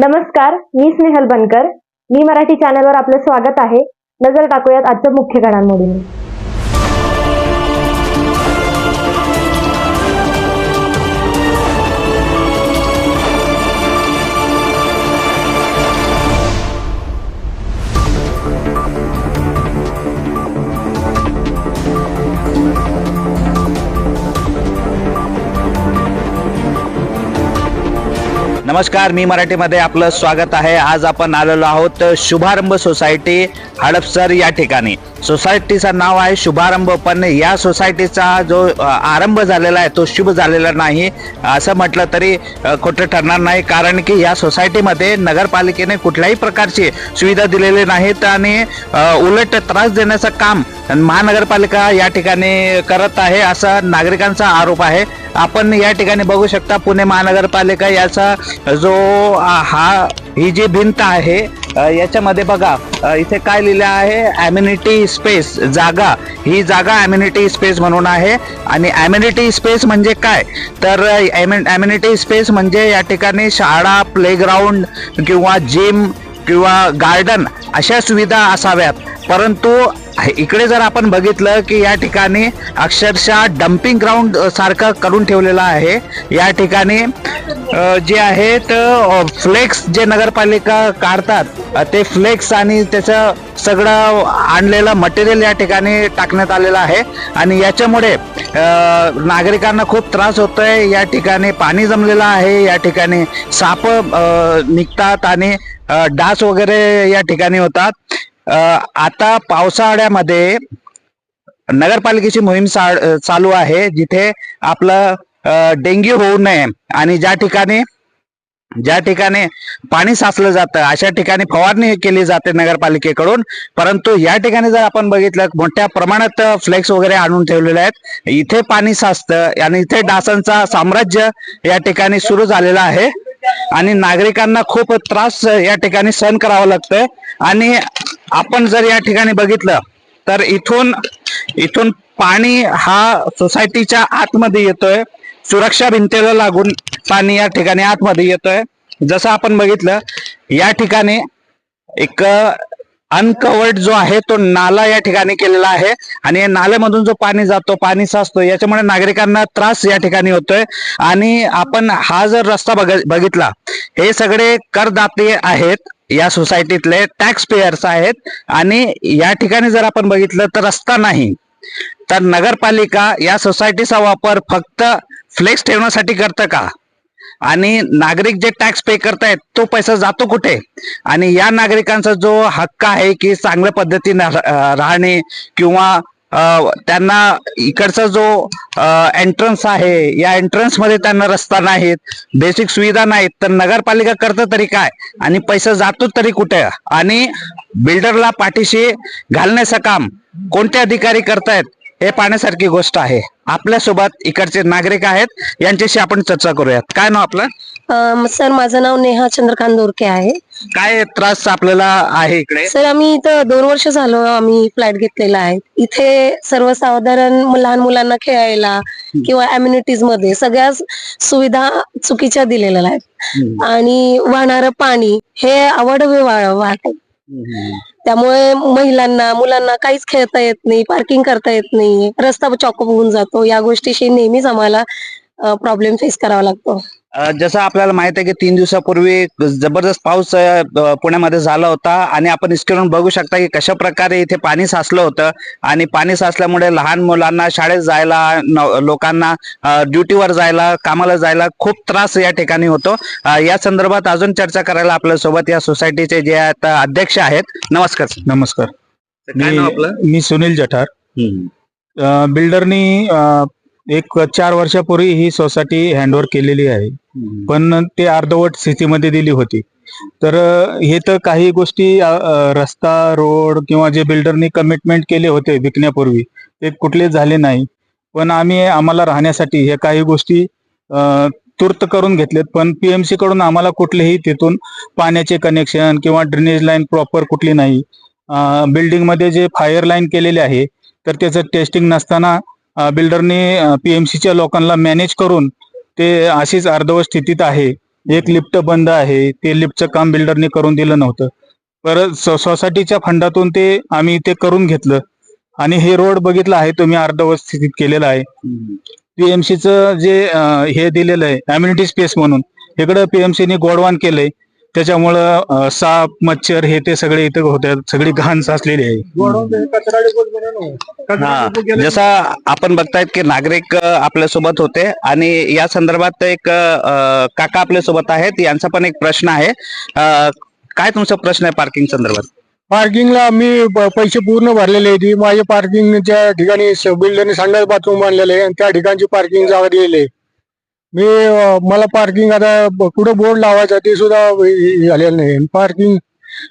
नमस्कार, मी स्नेहल बनकर. मी मराठी चॅनलवर आपलं स्वागत आहे. नजर टाकूयात आजच्या मुख्य घडामोडींवर. नमस्कार, मी मराठीमध्ये आपलं स्वागत आहे. आज आपण आलेलो आहोत शुभारंभ सोसायटी हडपसर या ठिकाणी. सोसायटीचं नाव आहे शुभारंभ, पण या सोसायटीचा जो आरंभ झालेला आहे तो शुभ झालेला नाही असं म्हटलं तरी खोटं ठरणार नाही. कारण की या सोसायटीमध्ये नगरपालिकेने कुठल्याही प्रकारची सुविधा दिलेली नाहीत आणि उलट त्रास देण्याचं काम महानगरपालिका या ठिकाणी करत आहे असा नागरिकांचा आरोप आहे. आपण या ठिकाणी बघू शकता पुणे महानगरपालिका याचा जो ही जी भिंत आहे याच्यामध्ये बघा इथे काय लिहिलं आहे, ॲम्युनिटी स्पेस जागा. ही जागा ॲम्युनिटी स्पेस म्हणून आहे. आणि ॲम्युनिटी स्पेस म्हणजे काय, तर ॲम्युनिटी स्पेस म्हणजे या ठिकाणी शाळा, प्लेग्राऊंड किंवा जिम किंवा गार्डन अशा सुविधा असाव्यात. परंतु इकडे जर आपण बघितलं की या ठिकाणी अक्षरशः डम्पिंग ग्राउंड सारखं करून ठेवलेलं आहे. या ठिकाणी जे आहेत फ्लेक्स जे नगरपालिका काढतात ते फ्लेक्स आणि त्याचं सगळं आणलेलं मटेरियल या ठिकाणी टाकण्यात आलेलं आहे. आणि याच्यामुळे नागरिकांना खूप त्रास होतोय. या ठिकाणी पाणी जमलेलं आहे, या ठिकाणी साप निघतात आणि डास वगैरे या ठिकाणी होतात. आता पावसाळ्यामध्ये नगरपालिकेची मोहीम चालू आहे जिथे आपलं डेंग्यू होऊ नये आणि ज्या ठिकाणी पाणी साचलं जातं अशा ठिकाणी फवारणी केली जाते नगरपालिकेकडून. परंतु या ठिकाणी जर आपण बघितलं मोठ्या प्रमाणात फ्लेक्स वगैरे आणून ठेवलेले आहेत. इथे पाणी साचतं आणि इथे डासांचा साम्राज्य या ठिकाणी सुरू झालेलं आहे आणि नागरिकांना खूप त्रास या ठिकाणी सहन करावं लागतंय. आणि आपण जर या ठिकाणी बघितलं तर इथून पाणी हा सोसायटीच्या आतमध्ये येतोय. सुरक्षा भिंतीला लागून पाणी या ठिकाणी आतमध्ये येतोय. जसं आपण बघितलं या ठिकाणी एक अनकवर्ड जो आहे तो नाला या ठिकाणी केलेला आहे आणि या नाल्यामधून जो पाणी जातो, पाणी साचतो, याच्यामुळे नागरिकांना त्रास या ठिकाणी होतोय. आणि आपण हा जर रस्ता बघितला, हे सगळे करदाते आहेत, या सोसायटीतले टॅक्स पेयर्स आहेत. आणि या ठिकाणी जर आपण बघितलं तर रस्ता नाही, तर नगरपालिका या सोसायटीचा वापर फक्त फ्लेक्स ठेवण्यासाठी करतं का? आणि नागरिक जे टॅक्स पे करतायत तो पैसा जातो कुठे? आणि या नागरिकांचा जो हक्क आहे की चांगल्या पद्धतीने राहणे किंवा त्यांना इकडचा जो एंट्रन्स आहे या एंट्रन्स मध्ये त्यांना रस्ता नाहीत, बेसिक सुविधा नाहीत, तर नगरपालिका करतं तरी काय आणि पैसा जातो तरी कुठे? आणि बिल्डरला पाठीशी घालण्याचं काम कोणते अधिकारी करतायत हे पाहण्यासारखी गोष्ट आहे. आपल्यासोबत इकडचे नागरिक आहेत, यांच्याशी आपण चर्चा करूयात. काय नाव आपलं? सर, माझं नाव नेहा चंद्रकांत दोरके आहे. काय त्रास आपल्याला आहे इकडे? सर, आम्ही इथं 2 वर्ष झालो आम्ही फ्लॅट घेतलेला आहे. इथे सर्वसाधारण लहान मुलांना खेळायला किंवा अम्युनिटीज मध्ये सगळ्या सुविधा चुकीच्या दिलेल्या आहेत. आणि वाहणारं पाणी हे अवाढव्य वाहत. त्यामुळे महिलांना, मुलांना काहीच खेळता येत नाही, पार्किंग करता येत नाही, रस्ता चॉकअप होऊन जातो. या गोष्टीशी नेहमीच आम्हाला प्रॉब्लेम फेस करावा लागतो. जसं आपल्याला माहित आहे की 3 दिवसापूर्वी जबरदस्त पाऊस पुण्यामध्ये झाला होता आणि आपण स्क्रीनवर बघू शकता की कशा प्रकारे इथे पाणी साचलं होतं. आणि पाणी साचल्यामुळे लहान मुलांना शाळेत जायला, लोकांना ड्युटीवर जायला, कामाला जायला खूप त्रास या ठिकाणी होतो. या संदर्भात अजून चर्चा करायला आपल्या सोबत या सोसायटीचे जे अध्यक्ष आहेत. नमस्कार. नमस्कार. काय नाव आपलं? मी सुनील जठार. बिल्डरनी 4 वर्षापूर्वी ही सोसायटी हँडओव्हर केलेली आहे, पण ते अर्धवट स्थितीमध्ये दिली होती. तर हे तर काही गोष्टी रस्ता, रोड किंवा जे बिल्डरनी कमिटमेंट केले होते विकण्यापूर्वी ते कुठले झाले नाही. पण आम्हाला राहण्यासाठी हे काही गोष्टी तूर्त करून घेतलेत. पण पीएमसी कडून आम्हाला कुठलेही तिथून पाण्याचे कनेक्शन किंवा ड्रेनेज लाईन प्रॉपर कुठली नाही. बिल्डिंग मध्ये जे फायर लाईन केलेले आहे तर त्याचं टेस्टिंग नसताना बिल्डरने पीएमसीच्या लोकांना मॅनेज करून ते अशीच अर्धवट स्थितीत आहे. एक लिफ्ट बंद आहे, ते लिफ्टचं काम बिल्डरने करून दिलं नव्हतं. परत सोसायटीच्या फंडातून ते आम्ही ते करून घेतलं आणि हे रोड बघितला आहे तुम्ही अर्धवट स्थितीत केलेला आहे. पीएमसीचं जे हे दिलेलं आहे अम्युनिटी स्पेस म्हणून, इकडं पीएमसीने गोडवान केलंय, त्याच्यामुळं साप मच्छर हे ते सगळे इथं होत्या, सगळी घाण साचलेली आहे. हा, जसं आपण बघतायत की नागरिक आपल्यासोबत होते आणि या संदर्भात एक काका आपल्यासोबत आहेत, यांचा पण एक प्रश्न आहे. काय तुमचा प्रश्न आहे पार्किंग संदर्भात? पार्किंगला मी पैसे पूर्ण भरलेले आहेत. माझे पार्किंगच्या ठिकाणी बिल्डरने संडास बाथरूम बांधलेले आहे आणि त्या ठिकाणची पार्किंग जागा दिलेली आहे. मला पार्किंग आता कुठं बोर्ड लावायचा ते सुद्धा झालेलं नाही. पार्किंग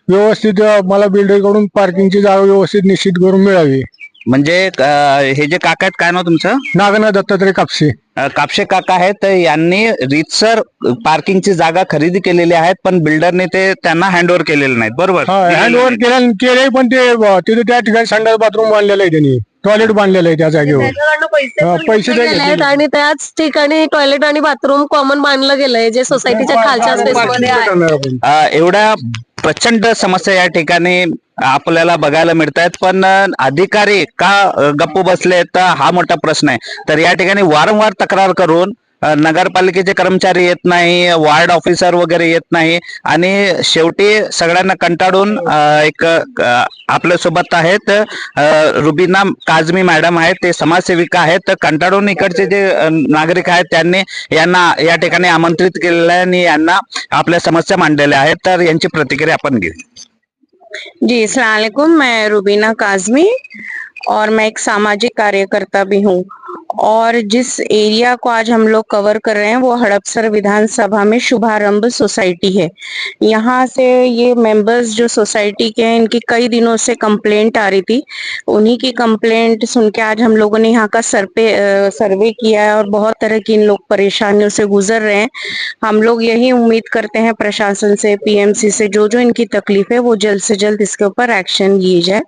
व्यवस्थित मला बिल्डरकडून पार्किंगची जागा व्यवस्थित निश्चित करून मिळावी. म्हणजे हे जे काका आहेत, काय नाव तुमचं? नागनाथ दत्तात्रय कापसे. कापशे काका आहेत, यांनी रीतसर पार्किंगची जागा खरेदी केलेली आहेत, पण बिल्डरने ते त्यांना हँडओव्हर केलेले नाहीत, बरोबर? हँडओव्हर केले पण ते तिथे त्या ठिकाणी संडास बाथरूम बांधलेलं आहे, त्यांनी टॉयलेट बांधलेलं आहे त्या जागेवर. पैसे आहेत आणि त्याच ठिकाणी टॉयलेट आणि बाथरूम कॉमन बांधलं गेलंय, जे सोसायटीच्या खालच्या स्पेसमध्ये आहे. एवढ्या प्रचंड समस्या या ठिकाणी आपल्याला बघायला मिळत आहेत, पण अधिकारी का गप्प बसले तर हा मोठा प्रश्न आहे. तर या ठिकाणी वारंवार तक्रार करून नगरपालिकेचे कर्मचारी येत नाही, वार्ड ऑफिसर वगैरे येत नाही आणि शेवटी सगळ्यांना कंटाळून एक आपल्यासोबत आहेत रुबीना काझमी मॅडम आहेत, ते समाजसेविका आहेत. कंटाळून इकडचे जे नागरिक आहेत त्यांनी यांना या ठिकाणी आमंत्रित केलेलं आहे आणि यांना आपल्या समस्या मांडलेल्या आहेत. तर यांची प्रतिक्रिया आपण घेऊ. जी, अस्सलाम वालेकुम। मैं रुबीना काज़मी और मैं एक सामाजिक कार्यकर्ता भी हूँ और जिस एरिया को आज हम लोग कवर कर रहे हैं वो हड़पसर विधानसभा में शुभारंभ सोसाइटी है। यहाँ से ये मेंबर्स जो सोसाइटी के हैं, इनकी कई दिनों से कंप्लेंट आ रही थी। उन्हीं की कंप्लेंट सुन के आज हम लोगों ने यहाँ का सर्वे किया है और बहुत तरह की इन लोग परेशानियों से गुजर रहे हैं। हम लोग यही उम्मीद करते हैं प्रशासन से, पीएमसी से, जो जो इनकी तकलीफ है वो जल्द से जल्द इसके ऊपर एक्शन लिए जाए।